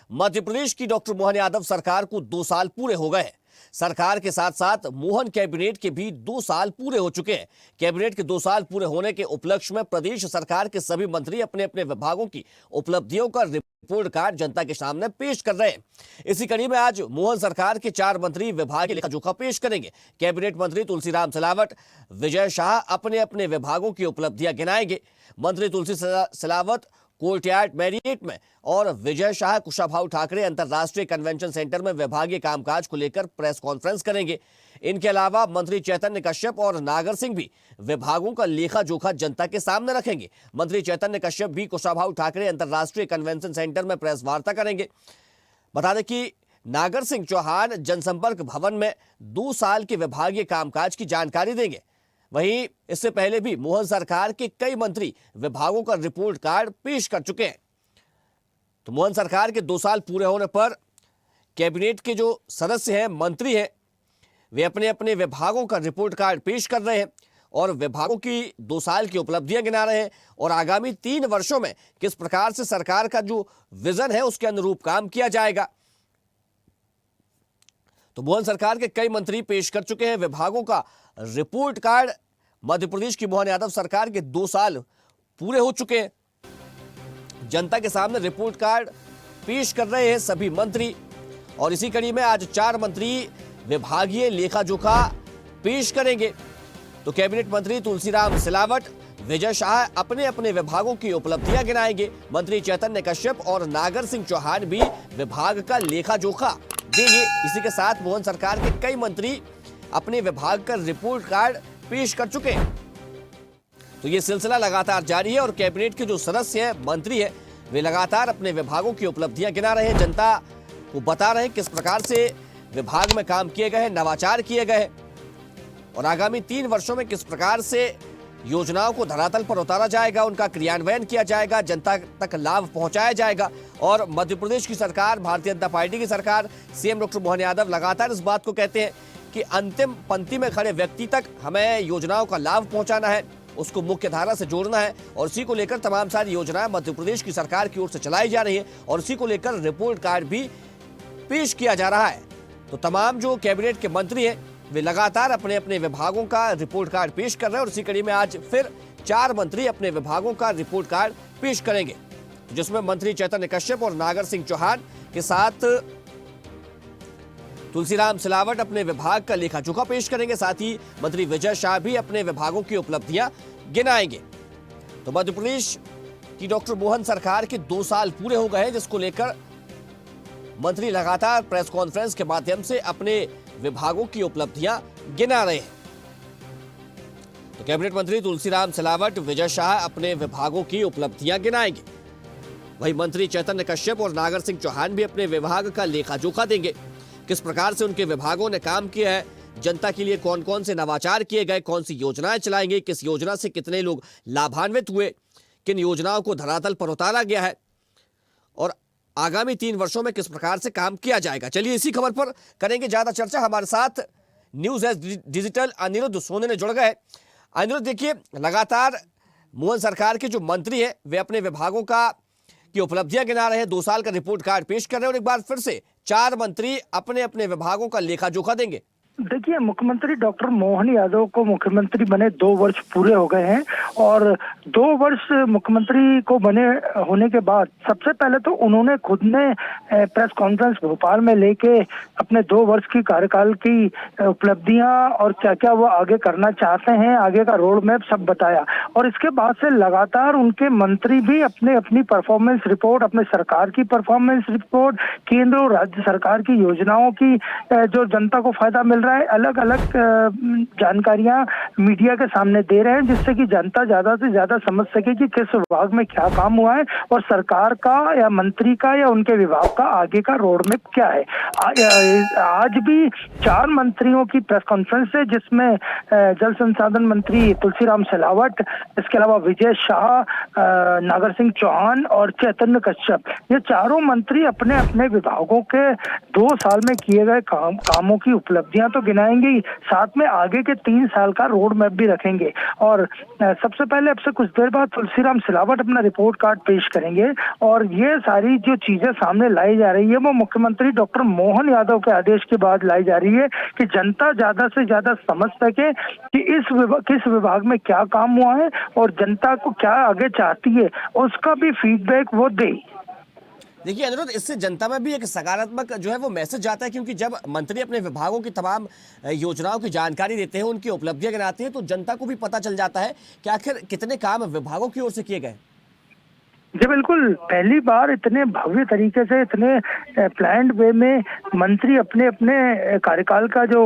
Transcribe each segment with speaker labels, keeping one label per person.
Speaker 1: मध्य प्रदेश की डॉक्टर मोहन यादव सरकार को 2 साल पूरे हो गए हैं। सरकार के साथ साथ मोहन कैबिनेट के भी 2 साल पूरे हो चुके हैं। कैबिनेट के 2 साल पूरे होने के उपलक्ष्य में प्रदेश सरकार के सभी मंत्री अपने अपने विभागों की उपलब्धियों का रिपोर्ट कार्ड जनता के सामने पेश कर रहे हैं। इसी कड़ी में आज मोहन सरकार के 4 मंत्री विभाग के लेखा जोखा पेश करेंगे। कैबिनेट मंत्री तुलसीराम सिलावट, विजय शाह अपने अपने विभागों की उपलब्धियां गिनाएंगे। मंत्री तुलसी सिलावट कोर्टयार्ड मैरियट में और विजय शाह कुशाभाऊ ठाकरे अंतरराष्ट्रीय कन्वेंशन सेंटर में विभागीय कामकाज को लेकर प्रेस कॉन्फ्रेंस करेंगे। इनके अलावा मंत्री चैतन्य कश्यप और नागर सिंह भी विभागों का लेखा जोखा जनता के सामने रखेंगे। मंत्री चैतन्य कश्यप भी कुशाभाऊ ठाकरे अंतरराष्ट्रीय कन्वेंशन सेंटर में प्रेस वार्ता करेंगे। बता दें कि नागर सिंह चौहान जनसंपर्क भवन में 2 साल के विभागीय कामकाज की जानकारी देंगे। वहीं इससे पहले भी मोहन सरकार के कई मंत्री विभागों का रिपोर्ट कार्ड पेश कर चुके हैं। तो मोहन सरकार के 2 साल पूरे होने पर कैबिनेट के जो सदस्य हैं, मंत्री हैं, वे अपने अपने विभागों का रिपोर्ट कार्ड पेश कर रहे हैं और विभागों की 2 साल की उपलब्धियां गिना रहे हैं और आगामी 3 वर्षों में किस प्रकार से सरकार का जो विजन है उसके अनुरूप काम किया जाएगा। तो मोहन सरकार के कई मंत्री पेश कर चुके हैं विभागों का रिपोर्ट कार्ड। मध्य प्रदेश की मोहन यादव सरकार के 2 साल पूरे हो चुके हैं। जनता के सामने रिपोर्ट कार्ड पेश कर रहे हैं सभी मंत्री और इसी कड़ी में आज 4 मंत्री विभागीय लेखा जोखा पेश करेंगे। तो कैबिनेट मंत्री तुलसीराम सिलावट, विजय शाह अपने अपने विभागों की उपलब्धियां गिनाएंगे। मंत्री चैतन्य कश्यप और नागर सिंह चौहान भी विभाग का लेखा जोखा देंगे। इसी के साथ मोहन सरकार के कई मंत्री अपने विभाग का रिपोर्ट कार्ड पेश कर चुके हैं। तो ये सिलसिला लगातार जारी है और कैबिनेट के जो सदस्य हैं, मंत्री हैं, वे लगातार अपने विभागों की उपलब्धियां गिना रहे हैं, जनता को बता रहे हैं किस प्रकार से विभाग में काम किए गए हैं, नवाचार किए गए हैं और आगामी 3 वर्षों में किस प्रकार से योजनाओं को धरातल पर उतारा जाएगा, उनका क्रियान्वयन किया जाएगा, जनता तक लाभ पहुंचाया जाएगा। और मध्य प्रदेश की सरकार, भारतीय जनता पार्टी की सरकार, सीएम डॉक्टर मोहन यादव लगातार इस बात को कहते हैं कि अंतिम पंक्ति में खड़े व्यक्ति तक हमें योजनाओं का लाभ पहुंचाना है, उसको मुख्य धारा से जोड़ना है और इसी को लेकर तमाम सारी योजनाएं मध्य प्रदेश की सरकार की ओर से चलाई जा रही है और इसी को लेकर रिपोर्ट कार्ड भी पेश किया जा रहा है। तो तमाम जो कैबिनेट के मंत्री हैं वे लगातार अपने अपने विभागों का रिपोर्ट कार्ड पेश कर रहे हैं और इसी कड़ी में आज फिर 4 मंत्री अपने विभागों का रिपोर्ट कार्ड पेश करेंगे, जिसमें मंत्री चैतन्य कश्यप और नागर सिंह चौहान के साथ तुलसीराम सिलावट अपने विभाग का लेखा जोखा पेश करेंगे। साथ ही मंत्री विजय शाह भी अपने विभागों की उपलब्धियां गिनाएंगे। तो मध्य प्रदेश की डॉक्टर मोहन सरकार के 2 साल पूरे हो गए हैं, जिसको लेकर मंत्री लगातार प्रेस कॉन्फ्रेंस के माध्यम से अपने विभागों की उपलब्धियां गिना रहे हैं। तो कैबिनेट मंत्री तुलसीराम सिलावट, विजय शाह अपने विभागों की उपलब्धियां गिनाएंगे। वहीं मंत्री चैतन्य कश्यप और नागर सिंह चौहान भी अपने विभाग का लेखा जोखा देंगे, किस प्रकार से उनके विभागों ने काम किया है, जनता के लिए कौन कौन से नवाचार किए गए, कौन सी योजनाएं चलाएंगे, किस योजना से कितने लोग लाभान्वित हुए, किन योजनाओं को धरातल पर उतारा गया है और आगामी 3 वर्षों में किस प्रकार से काम किया जाएगा। चलिए इसी खबर पर करेंगे ज्यादा चर्चा। हमारे साथ न्यूज एज डिजिटल अनिरुद्ध सोने ने जुड़ गए। अनिरुद्ध, देखिए लगातार मोहन सरकार के जो मंत्री हैं वे अपने विभागों की उपलब्धियां गिना रहे हैं, 2 साल का रिपोर्ट कार्ड पेश कर रहे हैं और एक बार फिर से 4 मंत्री अपने अपने विभागों का लेखा जोखा देंगे।
Speaker 2: देखिए, मुख्यमंत्री डॉक्टर मोहन यादव को मुख्यमंत्री बने 2 वर्ष पूरे हो गए हैं और 2 वर्ष मुख्यमंत्री को बने होने के बाद सबसे पहले तो उन्होंने खुद ने प्रेस कॉन्फ्रेंस भोपाल में लेके अपने 2 वर्ष की कार्यकाल की उपलब्धियां और क्या क्या वो आगे करना चाहते हैं, आगे का रोड मैप सब बताया और इसके बाद से लगातार उनके मंत्री भी अपने अपनी परफॉर्मेंस रिपोर्ट, अपने सरकार की परफॉर्मेंस रिपोर्ट, केंद्र और राज्य सरकार की योजनाओं की जो जनता को फायदा मिल रहा है, अलग अलग जानकारियां मीडिया के सामने दे रहे हैं, जिससे कि जनता ज्यादा से ज्यादा समझ सके कि किस विभाग में क्या काम हुआ है और सरकार का या मंत्री का या उनके विभाग का आगे का रोड मैप क्या है। आज भी 4 मंत्रियों की प्रेस कॉन्फ्रेंस है, जिसमें जल संसाधन मंत्री तुलसीराम सिलावट, इसके अलावा विजय शाह, नागर सिंह चौहान और चैतन्य कश्यप, ये चारों मंत्री अपने अपने विभागों के 2 साल में किए गए कामों की उपलब्धियां तो तो गिनाएंगे ही, साथ में आगे के 3 साल का रोड मैप भी रखेंगे। और सबसे पहले अब से कुछ देर बाद तुलसीराम सिलावट अपना रिपोर्ट कार्ड पेश करेंगे और ये सारी जो चीजें सामने लाई जा रही है वो मुख्यमंत्री डॉक्टर मोहन यादव के आदेश के बाद लाई जा रही है कि जनता ज्यादा से ज्यादा समझ सके कि किस विभाग में क्या काम हुआ है और जनता को क्या आगे चाहती है, उसका भी फीडबैक वो दे।
Speaker 1: देखिए अनिरुद्ध, इससे जनता में भी एक सकारात्मक जो है वो मैसेज जाता है, क्योंकि जब मंत्री अपने विभागों की तमाम योजनाओं की जानकारी देते हैं, उनकी उपलब्धियां गिनाते हैं, तो जनता को भी पता चल जाता है कि आखिर कितने काम विभागों की ओर से किए गए।
Speaker 2: जी बिल्कुल, पहली बार इतने भव्य तरीके से, इतने प्लान्ड वे में मंत्री अपने अपने कार्यकाल का जो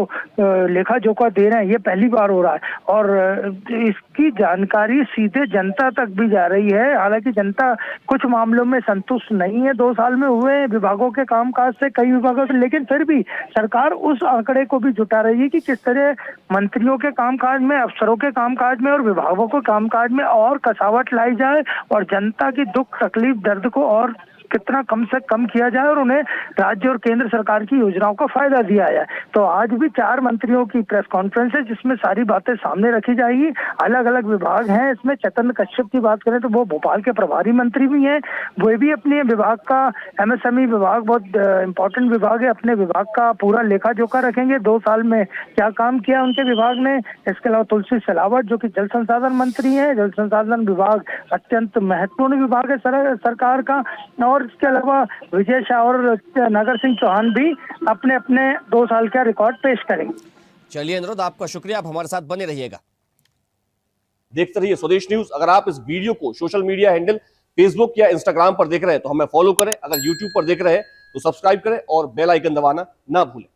Speaker 2: लेखा जोखा दे रहे हैं, ये पहली बार हो रहा है और इसकी जानकारी सीधे जनता तक भी जा रही है। हालांकि जनता कुछ मामलों में संतुष्ट नहीं है 2 साल में हुए विभागों के कामकाज से, कई विभागों से, लेकिन फिर भी सरकार उस आंकड़े को भी जुटा रही है कि किस तरह मंत्रियों के कामकाज में, अफसरों के कामकाज में और विभागों के कामकाज में और कसावट लाई जाए और जनता की दुख तकलीफ दर्द को और कितना कम से कम किया जाए और उन्हें राज्य और केंद्र सरकार की योजनाओं का फायदा दिया जाए। तो आज भी 4 मंत्रियों की प्रेस कॉन्फ्रेंस है जिसमें सारी बातें सामने रखी जाएगी। अलग अलग विभाग हैं, इसमें चैतन्य कश्यप की बात करें तो वो भोपाल के प्रभारी मंत्री भी हैं, वो भी अपने विभाग का, एमएसएमई विभाग बहुत इंपॉर्टेंट विभाग है, अपने विभाग का पूरा लेखा जोखा रखेंगे 2 साल में क्या काम किया उनके विभाग ने। इसके अलावा तुलसी सिलावट जो कि जल संसाधन मंत्री है, जल संसाधन विभाग अत्यंत महत्वपूर्ण विभाग है सरकार का, और इसके अलावा विजय शाह और नागर सिंह चौहान भी अपने अपने 2 साल का रिकॉर्ड पेश करेंगे।
Speaker 1: चलिए अनिरुद्ध, आपका शुक्रिया, आप हमारे साथ बने रहिएगा। देखते रहिए स्वदेश न्यूज। अगर आप इस वीडियो को सोशल मीडिया हैंडल फेसबुक या इंस्टाग्राम पर देख रहे हैं तो हमें फॉलो करें, अगर यूट्यूब पर देख रहे हैं तो सब्सक्राइब करें और बेल आइकन दबाना ना भूलें।